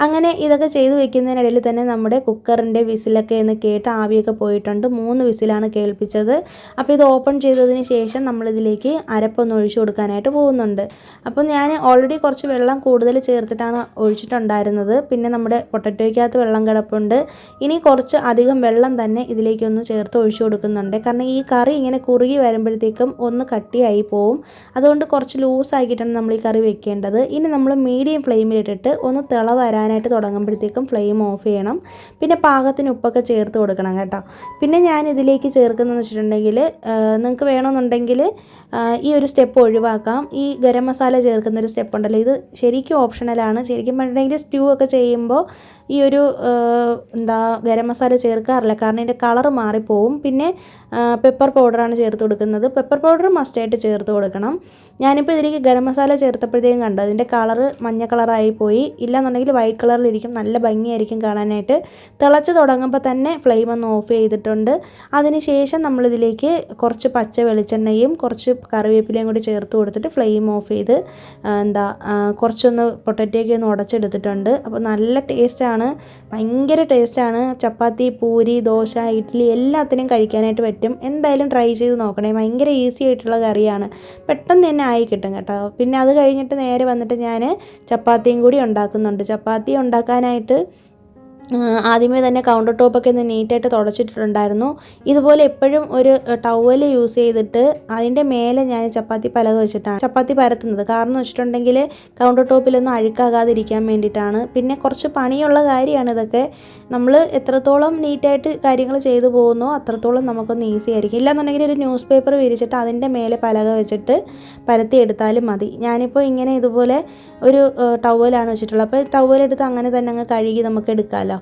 അങ്ങനെ ഇതൊക്കെ ചെയ്ത് വെക്കുന്നതിനിടയിൽ തന്നെ നമ്മുടെ കുക്കറിൻ്റെ വിസിലൊക്കെ ഒന്ന് കേട്ട് ആവിയൊക്കെ പോയിട്ടുണ്ട്. 3 വിസിലാണ് കേൾപ്പിച്ചത്. അപ്പോൾ ഇത് ഓപ്പൺ ചെയ്തതിന് ശേഷം നമ്മളിതിലേക്ക് അരപ്പൊന്ന് ഒഴിച്ചു കൊടുക്കാനായിട്ട് പോകുന്നുണ്ട്. അപ്പോൾ ഞാൻ ഓൾറെഡി കുറച്ച് വെള്ളം കൂടുതൽ ചേർത്തിട്ടാണ് ഒഴിച്ചിട്ടുണ്ടായിരുന്നത്. പിന്നെ നമ്മുടെ പൊട്ടറ്റോയ്ക്കകത്ത് വെള്ളം കിടപ്പുണ്ട്. ഇനി കുറച്ച് അധികം വെള്ളം തന്നെ ഇതിലേക്കൊന്ന് ചേർത്ത് ഒഴിച്ചു കൊടുക്കുന്നുണ്ട്. കാരണം ഈ കറി ഇങ്ങനെ കുറുകി വരുമ്പോഴത്തേക്കും ഒന്ന് കട്ടിയായി പോവും. അതുകൊണ്ട് കുറച്ച് ലൂസാക്കിയിട്ടാണ് നമ്മൾ ഈ കറി വെക്കേണ്ടത്. ഇനി നമ്മൾ മീഡിയം ഫ്ലെയിമിലിട്ടിട്ട് ഒന്ന് തിള വരാനായിട്ട് തുടങ്ങുമ്പോഴത്തേക്കും ഫ്ലെയിം ഓഫ് ചെയ്യണം. പിന്നെ പാകത്തിന് ഉപ്പൊക്കെ ചേർത്ത് കൊടുക്കണം കേട്ടോ. പിന്നെ ഞാൻ ഇതിലേക്ക് ചേർക്കുന്നതെന്ന് വെച്ചിട്ടുണ്ടെങ്കിൽ നിങ്ങൾക്ക് വേണമെന്നുണ്ടെങ്കിൽ ഈ ഒരു സ്റ്റെപ്പ് ഒഴിവാക്കാം. ഈ ഗരം മസാല ചേർക്കുന്നൊരു സ്റ്റെപ്പ് ഉണ്ടല്ലോ, ഇത് ശരിക്കും ഓപ്ഷണലാണ്. ശരിക്കും പറഞ്ഞിട്ടുണ്ടെങ്കിൽ സ്റ്റ്യൂ ഒക്കെ ചെയ്യുമ്പോൾ ഈ ഒരു ഗരം മസാല ചേർക്കാറില്ല. കാരണം ഇതിൻ്റെ കളറ് മാറിപ്പോവും. പിന്നെ പെപ്പർ പൗഡറാണ് ചേർത്ത് കൊടുക്കുന്നത്. പെപ്പർ പൗഡർ മസ്റ്റായിട്ട് ചേർത്ത് കൊടുക്കണം. ഞാനിപ്പോൾ ഇതിലേക്ക് ഗരം മസാല ചേർത്തപ്പോഴത്തേക്കും കണ്ടു അതിൻ്റെ കളറ് മഞ്ഞ കളറായി പോയി. ഇല്ലാന്നുണ്ടെങ്കിൽ വൈറ്റ് കളറിലിരിക്കും, നല്ല ഭംഗിയായിരിക്കും കാണാനായിട്ട്. തിളച്ച് തുടങ്ങുമ്പോൾ തന്നെ ഫ്ലെയിം ഒന്ന് ഓഫ് ചെയ്തിട്ടുണ്ട്. അതിനുശേഷം നമ്മളിതിലേക്ക് കുറച്ച് പച്ച വെളിച്ചെണ്ണയും കുറച്ച് കറിവേപ്പിലയും കൂടി ചേർത്ത് കൊടുത്തിട്ട് ഫ്ലെയിം ഓഫ് ചെയ്ത് കുറച്ചൊന്ന് പൊട്ടറ്റോയ്ക്ക് ഒന്ന് ഉടച്ചെടുത്തിട്ടുണ്ട്. അപ്പോൾ നല്ല ടേസ്റ്റാണ്, ഭയങ്കര ടേസ്റ്റാണ്. ചപ്പാത്തി, പൂരി, ദോശ, ഇഡ്ഡലി എല്ലാത്തിനും കഴിക്കാനായിട്ട് പറ്റും. എന്തായാലും ട്രൈ ചെയ്ത് നോക്കണേ. ഭയങ്കര ഈസി ആയിട്ടുള്ള കറിയാണ്, പെട്ടെന്ന് തന്നെ ആയി കിട്ടും കേട്ടോ. പിന്നെ അത് കഴിഞ്ഞിട്ട് നേരെ വന്നിട്ട് ഞാൻ ചപ്പാത്തിയും കൂടി ഉണ്ടാക്കുന്നുണ്ട്. ചപ്പാത്തി ഉണ്ടാക്കാനായിട്ട് ആദ്യമേ തന്നെ കൗണ്ടർ ടോപ്പൊക്കെ ഒന്ന് നീറ്റായിട്ട് തുടച്ചിട്ടുണ്ടായിരുന്നു. ഇതുപോലെ എപ്പോഴും ഒരു ടവൽ യൂസ് ചെയ്തിട്ട് അതിൻ്റെ മേലെ ഞാൻ ചപ്പാത്തി പലക വെച്ചിട്ടാണ് ചപ്പാത്തി പരത്തുന്നത്. കാരണം എന്ന് വെച്ചിട്ടുണ്ടെങ്കിൽ കൗണ്ടർ ടോപ്പിലൊന്നും അഴുക്കാകാതിരിക്കാൻ വേണ്ടിയിട്ടാണ്. പിന്നെ കുറച്ച് പണിയുള്ള കാര്യമാണ് ഇതൊക്കെ. നമ്മൾ എത്രത്തോളം നീറ്റായിട്ട് കാര്യങ്ങൾ ചെയ്തു പോകുന്നോ അത്രത്തോളം നമുക്കൊന്ന് ഈസി ആയിരിക്കും. ഇല്ലാന്നുണ്ടെങ്കിൽ ഒരു ന്യൂസ് പേപ്പർ വിരിച്ചിട്ട് അതിൻ്റെ മേലെ പലക വെച്ചിട്ട് പരത്തി എടുത്താലും മതി. ഞാനിപ്പോൾ ഇങ്ങനെ ഇതുപോലെ ഒരു ടവലാണ് വെച്ചിട്ടുള്ളത്. അപ്പോൾ ടവലെടുത്ത് അങ്ങനെ തന്നെ അങ്ങ് കഴുകി നമുക്ക് എടുക്കാമല്ലോ.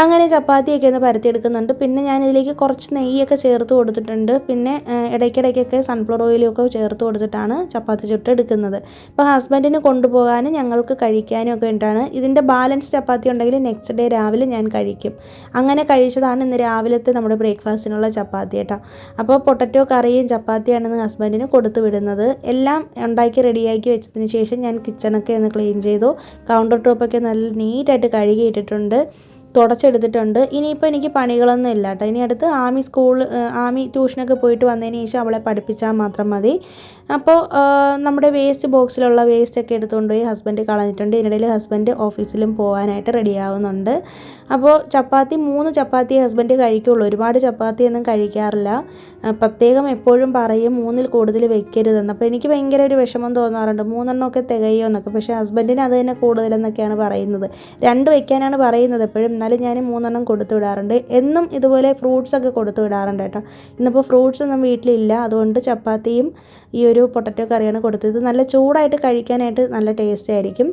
അങ്ങനെ ചപ്പാത്തിയൊക്കെ ഒന്ന് പരത്തിയെടുക്കുന്നുണ്ട്. പിന്നെ ഞാനിതിലേക്ക് കുറച്ച് നെയ്യൊക്കെ ചേർത്ത് കൊടുത്തിട്ടുണ്ട്. പിന്നെ ഇടയ്ക്കിടയ്ക്കൊക്കെ സൺഫ്ലവർ ഓയിലൊക്കെ ചേർത്ത് കൊടുത്തിട്ടാണ് ചപ്പാത്തി ചുട്ടെടുക്കുന്നത്. ഇപ്പോൾ ഹസ്ബൻഡിന് കൊണ്ടുപോകാനും ഞങ്ങൾക്ക് കഴിക്കാനും ഒക്കെ വേണ്ടിയിട്ടാണ്. ഇതിൻ്റെ ബാലൻസ് ചപ്പാത്തി ഉണ്ടെങ്കിൽ നെക്സ്റ്റ് ഡേ രാവിലെ ഞാൻ കഴിക്കും. അങ്ങനെ കഴിച്ചതാണ് ഇന്ന് രാവിലത്തെ നമ്മുടെ ബ്രേക്ക്ഫാസ്റ്റിനുള്ള ചപ്പാത്തി കേട്ടോ. അപ്പോൾ പൊട്ടറ്റോ കറിയും ചപ്പാത്തിയാണെന്ന് ഹസ്ബൻഡിന് കൊടുത്തു വിടുന്നത്. എല്ലാം ഉണ്ടാക്കി റെഡിയാക്കി വെച്ചതിന് ശേഷം ഞാൻ കിച്ചണൊക്കെ ഒന്ന് ക്ലീൻ ചെയ്തു. കൗണ്ടർ ടോപ്പൊക്കെ നല്ല നീറ്റായിട്ട് കഴുകിയിട്ടിട്ടുണ്ട്, തുടച്ചെടുത്തിട്ടുണ്ട്. ഇനിയിപ്പോൾ എനിക്ക് പണികളൊന്നും ഇല്ല കേട്ടോ. ഇനി അടുത്ത് ആമി ട്യൂഷനൊക്കെ പോയിട്ട് വന്നതിന് ശേഷം അവളെ പഠിപ്പിച്ചാൽ മാത്രം മതി. അപ്പോൾ നമ്മുടെ വേസ്റ്റ് ബോക്സിലുള്ള വേസ്റ്റൊക്കെ എടുത്തുകൊണ്ട് പോയി ഹസ്ബൻഡ് കളഞ്ഞിട്ടുണ്ട്. ഇതിനിടയിൽ ഹസ്ബൻഡ് ഓഫീസിലും പോകാനായിട്ട് റെഡിയാവുന്നുണ്ട്. അപ്പോൾ 3 ചപ്പാത്തി ഹസ്ബൻഡ് കഴിക്കുള്ളൂ. ഒരുപാട് ചപ്പാത്തിയൊന്നും കഴിക്കാറില്ല. പ്രത്യേകം എപ്പോഴും പറയും 3-ൽ കൂടുതൽ വെക്കരുതെന്ന്. അപ്പോൾ എനിക്ക് ഭയങ്കര ഒരു വിഷമം തോന്നാറുണ്ട്, 3 തികയോ എന്നൊക്കെ. പക്ഷേ ഹസ്ബൻഡിന് അത് തന്നെ കൂടുതലെന്നൊക്കെയാണ് പറയുന്നത്. 2 വയ്ക്കാനാണ് പറയുന്നത് എപ്പോഴും. എന്നാലും ഞാൻ 3 കൊടുത്തു വിടാറുണ്ട്. എന്നും ഇതുപോലെ ഫ്രൂട്ട്സൊക്കെ കൊടുത്തു വിടാറുണ്ട് കേട്ടോ. ഇന്നിപ്പോൾ ഫ്രൂട്ട്സ് ഒന്നും വീട്ടിലില്ല, അതുകൊണ്ട് ചപ്പാത്തിയും ഈ ഒരു പൊട്ടറ്റോ കറിയാണ് കൊടുത്തത്. ഇത് നല്ല ചൂടായിട്ട് കഴിക്കാനായിട്ട് നല്ല ടേസ്റ്റ് ആയിരിക്കും.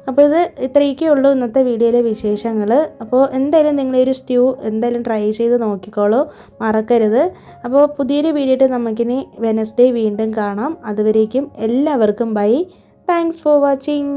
അപ്പോൾ ഇത് ഇത്രയൊക്കെ ഉള്ളൂ ഇന്നത്തെ വീഡിയോയിലെ വിശേഷങ്ങൾ. അപ്പോൾ എന്തായാലും നിങ്ങളൊരു സ്റ്റ്യൂ എന്തായാലും ട്രൈ ചെയ്ത് നോക്കിക്കോളൂ, മറക്കരുത്. അപ്പോൾ പുതിയൊരു വീഡിയോ ആയിട്ട് നമുക്കിനി വെനസ്ഡേ വീണ്ടും കാണാം. അതുവരേക്കും എല്ലാവർക്കും ബൈ. Thanks for watching.